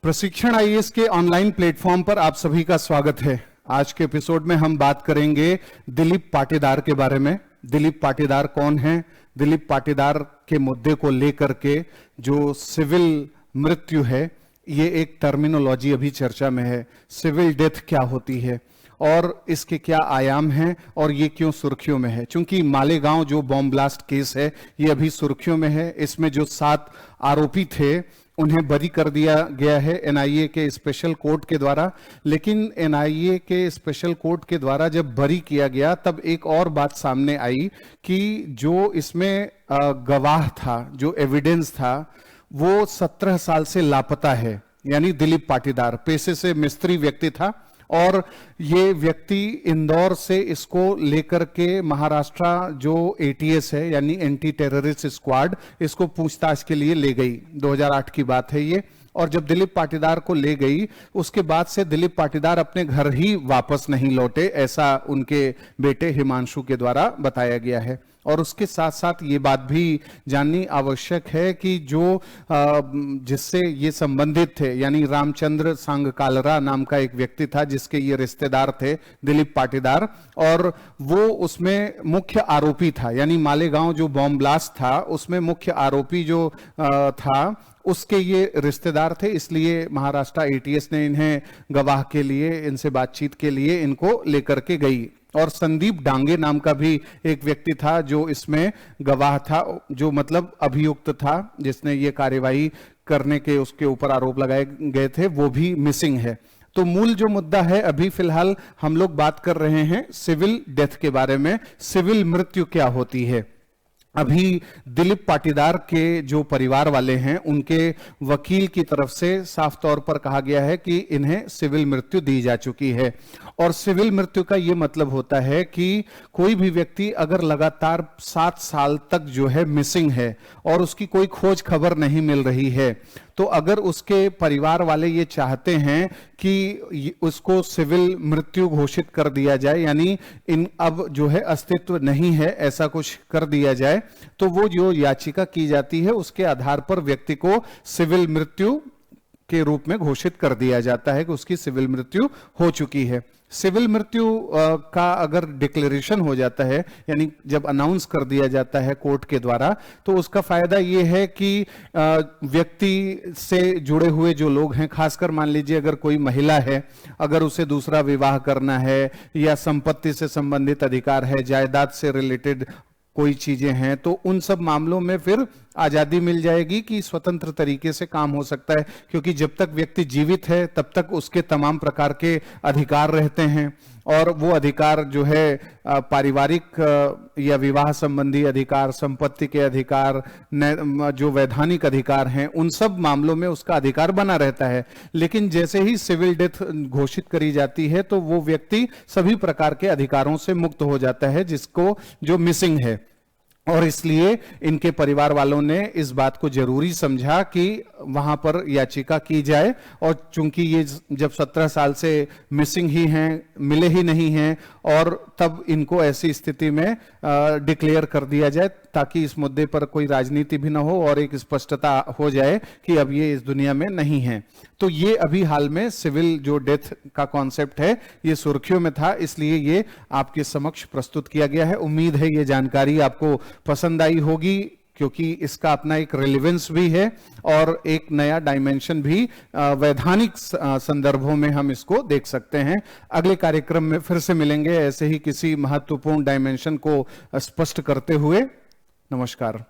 प्रशिक्षण आईएएस के online platform पर आप सभी का स्वागत है। आज के एपिसोड में हम बात करेंगे दिलीप पाटीदार के बारे में। दिलीप पाटीदार कौन है? दिलीप पाटीदार के मुद्दे को लेकर के जो सिविल मृत्यु है, ये एक टर्मिनोलॉजी अभी चर्चा में है। सिविल डेथ क्या होती है और इसके क्या आयाम हैं और ये क्यों सुर्खियों में है? क्योंकि मालेगांव जो बॉम्ब ब्लास्ट केस है ये अभी सुर्खियों में है। इसमें जो 7 आरोपी थे उन्हें बरी कर दिया गया है एनआईए के स्पेशल कोर्ट के द्वारा। लेकिन एनआईए के स्पेशल कोर्ट के द्वारा जब बरी किया गया तब एक और बात सामने आई कि जो इसमें गवाह था, जो एविडेंस था, वो 17 साल से लापता है। यानी दिलीप पाटीदार पेशे से मिस्त्री व्यक्ति था और ये व्यक्ति इंदौर से इसको लेकर के महाराष्ट्र जो एटीएस है यानी एंटी टेररिस्ट स्क्वाड, इसको पूछताछ के लिए ले गई। 2008 की बात है ये। और जब दिलीप पाटीदार को ले गई उसके बाद से दिलीप पाटीदार अपने घर ही वापस नहीं लौटे, ऐसा उनके बेटे हिमांशु के द्वारा बताया गया है। और उसके साथ साथ ये बात भी जाननी आवश्यक है कि जो जिससे ये संबंधित थे यानी रामचंद्र सांगकालरा नाम का एक व्यक्ति था जिसके ये रिश्तेदार थे दिलीप पाटीदार, और वो उसमें मुख्य आरोपी था। यानी मालेगांव जो बॉम्ब ब्लास्ट था उसमें मुख्य आरोपी जो था उसके ये रिश्तेदार थे। इसलिए महाराष्ट्र एटीएस ने इन्हें गवाह के लिए, इनसे बातचीत के लिए इनको लेकर के गई। और संदीप डांगे नाम का भी एक व्यक्ति था जो इसमें गवाह था, जो मतलब अभियुक्त था, जिसने ये कार्यवाही करने के उसके ऊपर आरोप लगाए गए थे, वो भी मिसिंग है। तो मूल जो मुद्दा है, अभी फिलहाल हम लोग बात कर रहे हैं सिविल डेथ के बारे में। सिविल मृत्यु क्या होती है? अभी दिलीप पाटीदार के जो परिवार वाले हैं उनके वकील की तरफ से साफ तौर पर कहा गया है कि इन्हें सिविल मृत्यु दी जा चुकी है। और सिविल मृत्यु का ये मतलब होता है कि कोई भी व्यक्ति अगर लगातार 7 साल तक जो है मिसिंग है और उसकी कोई खोज खबर नहीं मिल रही है, तो अगर उसके परिवार वाले ये चाहते हैं कि उसको सिविल मृत्यु घोषित कर दिया जाए, यानी इन अब जो है अस्तित्व नहीं है, ऐसा कुछ कर दिया जाए, तो वो जो याचिका की जाती है उसके आधार पर व्यक्ति को सिविल मृत्यु के रूप में घोषित कर दिया जाता है कि उसकी सिविल मृत्यु हो चुकी है। सिविल मृत्यु का अगर डिक्लेरेशन हो जाता है, यानी जब अनाउंस कर दिया जाता है कोर्ट के द्वारा, तो उसका फायदा ये है कि व्यक्ति से जुड़े हुए जो लोग हैं, खासकर मान लीजिए अगर कोई महिला है, अगर उसे दूसरा विवाह करना है या संपत्ति से संबंधित अधिकार है, जायदाद से रिलेटेड कोई चीजें हैं, तो उन सब मामलों में फिर आजादी मिल जाएगी कि स्वतंत्र तरीके से काम हो सकता है। क्योंकि जब तक व्यक्ति जीवित है तब तक उसके तमाम प्रकार के अधिकार रहते हैं, और वो अधिकार जो है पारिवारिक या विवाह संबंधी अधिकार, संपत्ति के अधिकार, जो वैधानिक अधिकार हैं, उन सब मामलों में उसका अधिकार बना रहता है। लेकिन जैसे ही सिविल डेथ घोषित करी जाती है तो वो व्यक्ति सभी प्रकार के अधिकारों से मुक्त हो जाता है जिसको जो मिसिंग है। और इसलिए इनके परिवार वालों ने इस बात को जरूरी समझा कि वहां पर याचिका की जाए। और चूंकि ये जब 17 साल से मिसिंग ही हैं, मिले ही नहीं हैं, और तब इनको ऐसी स्थिति में डिक्लेयर कर दिया जाए ताकि इस मुद्दे पर कोई राजनीति भी ना हो और एक स्पष्टता हो जाए कि अब ये इस दुनिया में नहीं है। तो ये अभी हाल में सिविल जो डेथ का कॉन्सेप्ट है ये सुर्खियों में था, इसलिए ये आपके समक्ष प्रस्तुत किया गया है। उम्मीद है ये जानकारी आपको पसंद आई होगी, क्योंकि इसका अपना एक रेलेवेंस भी है और एक नया डायमेंशन भी वैधानिक संदर्भों में हम इसको देख सकते हैं। अगले कार्यक्रम में फिर से मिलेंगे ऐसे ही किसी महत्वपूर्ण डायमेंशन को स्पष्ट करते हुए। नमस्कार।